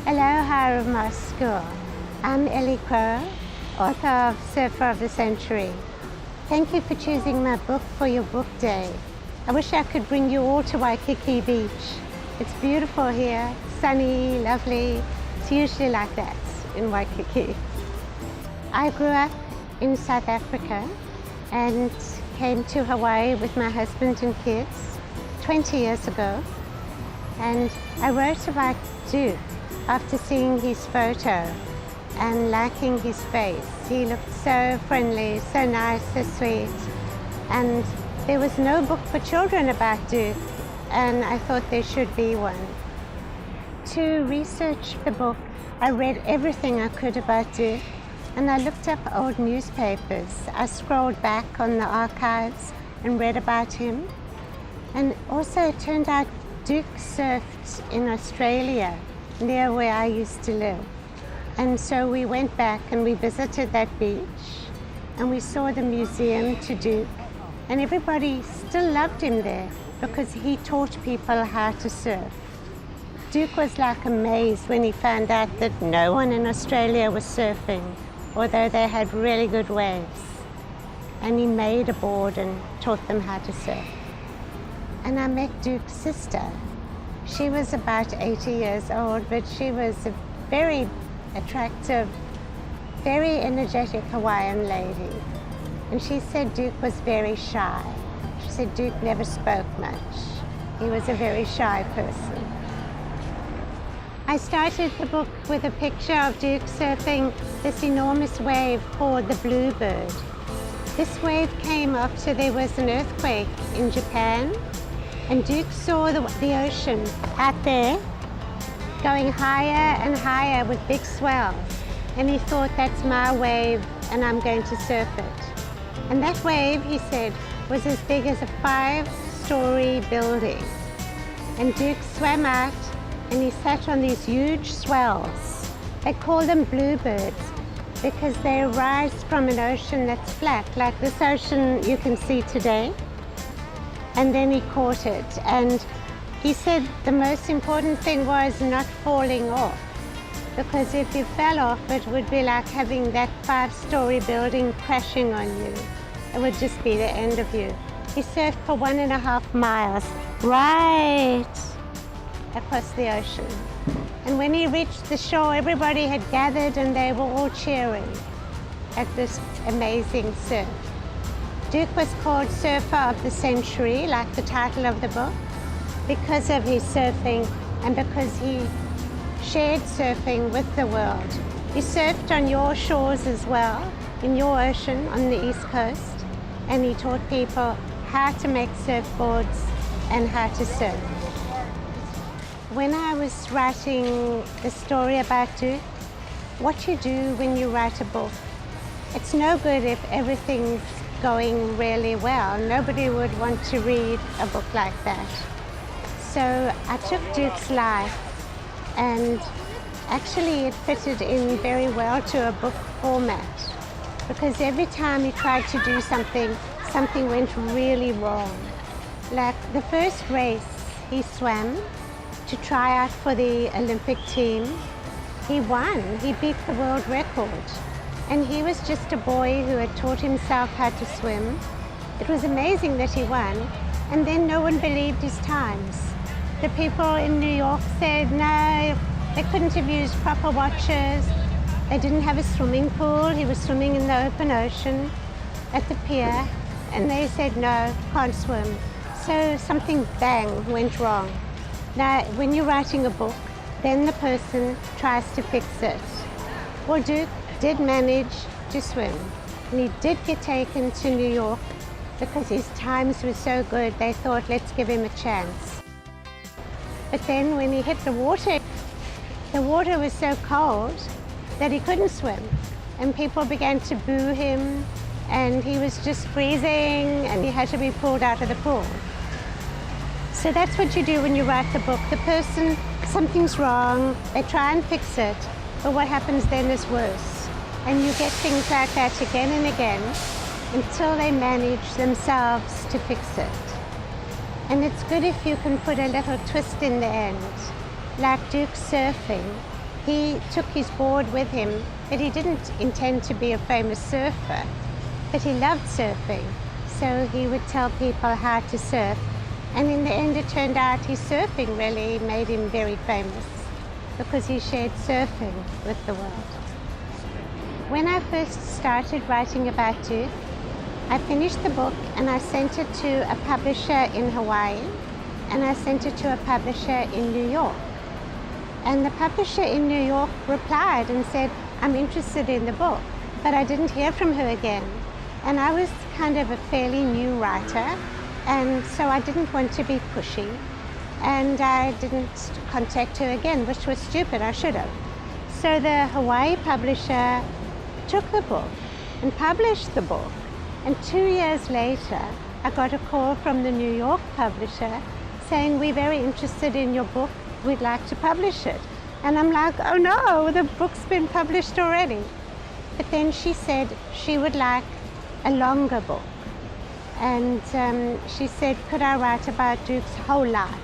Aloha Ramaz School. I'm Ellie Crowe, author of Surfer of the Century. Thank you for choosing my book for your book day. I wish I could bring you all to Waikiki Beach. It's beautiful here, sunny, lovely. It's usually like that in Waikiki. I grew up in South Africa and came to Hawaii with my husband and kids 20 years ago. And I wrote about Duke after seeing his photo and liking his face. He looked so friendly, so nice, so sweet. And there was no book for children about Duke, and I thought there should be one. To research the book, I read everything I could about Duke, and I looked up old newspapers. I scrolled back on the archives and read about him. And also it turned out Duke surfed in Australia, near where I used to live. And so we went back and we visited that beach and we saw the museum to Duke, and everybody still loved him there because he taught people how to surf. Duke was like amazed when he found out that no one in Australia was surfing, although they had really good waves. And he made a board and taught them how to surf. And I met Duke's sister. She was about 80 years old, but she was a very attractive, very energetic Hawaiian lady. And she said Duke was very shy. She said Duke never spoke much. He was a very shy person. I started the book with a picture of Duke surfing this enormous wave called the Bluebird. This wave came after there was an earthquake in Japan, and Duke saw the ocean out there going higher and higher with big swells. And he thought, that's my wave and I'm going to surf it. And that wave, he said, was as big as a 5-story building. And Duke swam out and he sat on these huge swells. They call them bluebirds because they rise from an ocean that's flat, like this ocean you can see today. And then he caught it. And he said the most important thing was not falling off, because if you fell off, it would be like having that 5-story building crashing on you. It would just be the end of you. He surfed for 1.5 miles, right across the ocean. And when he reached the shore, everybody had gathered and they were all cheering at this amazing surf. Duke was called Surfer of the Century, like the title of the book, because of his surfing and because he shared surfing with the world. He surfed on your shores as well, in your ocean on the East Coast, and he taught people how to make surfboards and how to surf. When I was writing the story about Duke, what you do when you write a book, it's no good if everything's going really well. Nobody would want to read a book like that. So I took Duke's life, and actually it fitted in very well to a book format, because every time he tried to do something, something went really wrong. Like the first race he swam to try out for the Olympic team, he won. He beat the world record. And he was just a boy who had taught himself how to swim. It was amazing that he won, and then no one believed his times. The people in New York said no, they couldn't have used proper watches. They didn't have a swimming pool. He was swimming in the open ocean at the pier, and they said no, can't swim. So something bang went wrong. Now, when you're writing a book, then the person tries to fix it. Well, Duke did manage to swim, and he did get taken to New York because his times were so good. They thought, let's give him a chance. But then when he hit the water was so cold that he couldn't swim, and people began to boo him, and he was just freezing, and he had to be pulled out of the pool. So that's what you do when you write the book. The person, something's wrong, they try and fix it, but what happens then is worse. And you get things like that again and again until they manage themselves to fix it. And it's good if you can put a little twist in the end, like Duke surfing. He took his board with him, but he didn't intend to be a famous surfer, but he loved surfing. So he would tell people how to surf. And in the end, it turned out his surfing really made him very famous because he shared surfing with the world. When I first started writing about Duke, I finished the book and I sent it to a publisher in Hawaii and I sent it to a publisher in New York. And the publisher in New York replied and said, I'm interested in the book, but I didn't hear from her again. And I was kind of a fairly new writer, and so I didn't want to be pushy. And I didn't contact her again, which was stupid, I should have. So the Hawaii publisher took the book and published the book. And 2 years later, I got a call from the New York publisher saying, we're very interested in your book, we'd like to publish it. And I'm like, oh no, the book's been published already. But then she said she would like a longer book. And she said, could I write about Duke's whole life,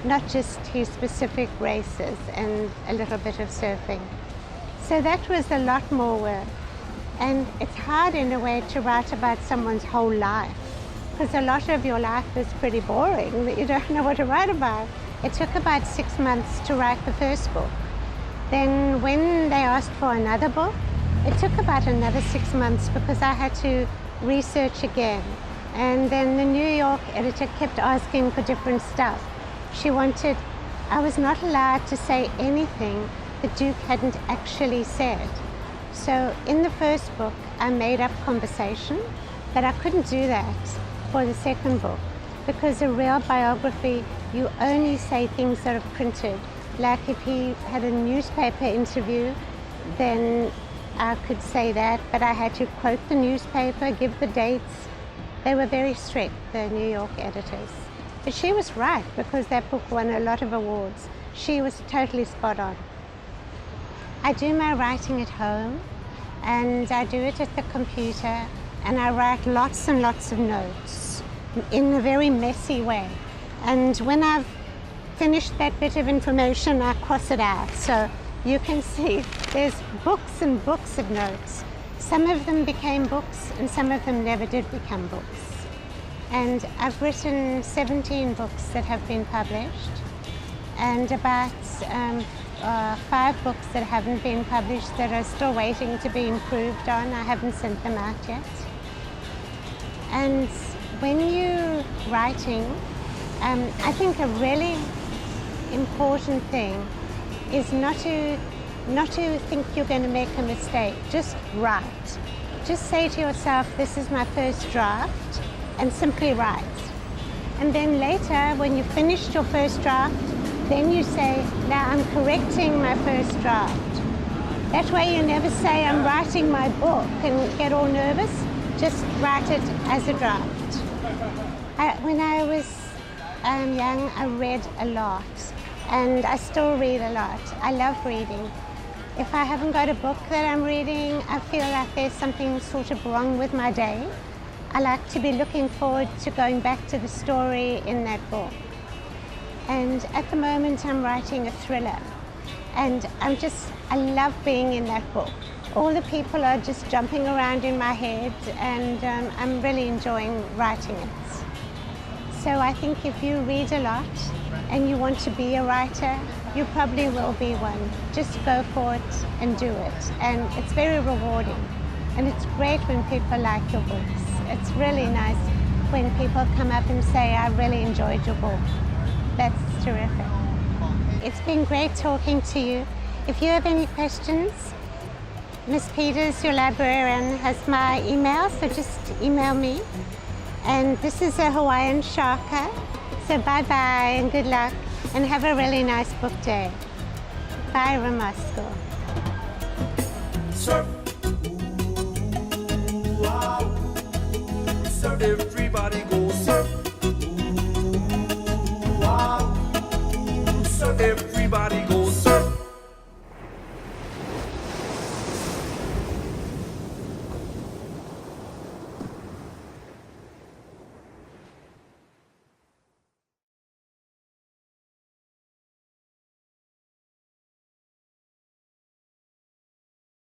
not just his specific races and a little bit of surfing. So that was a lot more work. And it's hard in a way to write about someone's whole life, because a lot of your life is pretty boring, that you don't know what to write about. It took about 6 months to write the first book. Then when they asked for another book, it took about another 6 months because I had to research again. And then the New York editor kept asking for different stuff. She wanted, I was not allowed to say anything that Duke hadn't actually said. So in the first book, I made up conversation, but I couldn't do that for the second book, because a real biography, you only say things that are printed. Like if he had a newspaper interview, then I could say that, but I had to quote the newspaper, give the dates. They were very strict, the New York editors. But she was right, because that book won a lot of awards. She was totally spot on. I do my writing at home, and I do it at the computer, and I write lots and lots of notes in a very messy way. And when I've finished that bit of information, I cross it out. So you can see there's books and books of notes. Some of them became books, and some of them never did become books. And I've written 17 books that have been published, and about 5 books that haven't been published that are still waiting to be improved on. I haven't sent them out yet. And when you're writing, I think a really important thing is not to think you're going to make a mistake. Just write. Just say to yourself, this is my first draft, and simply write. And then later, when you've finished your first draft, then you say, now I'm correcting my first draft. That way you never say, I'm writing my book and get all nervous. Just write it as a draft. When I was young, I read a lot, and I still read a lot. I love reading. If I haven't got a book that I'm reading, I feel like there's something sort of wrong with my day. I like to be looking forward to going back to the story in that book. And at the moment I'm writing a thriller, and I love being in that book. All the people are just jumping around in my head, and I'm really enjoying writing it. So I think if you read a lot and you want to be a writer, you probably will be one. Just go for it and do it. And it's very rewarding. And it's great when people like your books. It's really nice when people come up and say, I really enjoyed your book. That's terrific. It's been great talking to you. If you have any questions, Miss Peters, your librarian, has my email, so just email me. And this is a Hawaiian shaka. So bye-bye and good luck, and have a really nice book day. Bye, Ramaz School. Surf. Ooh, wow. Surf. Everybody go surf. Ooh, wow. Surf. Everybody go surf.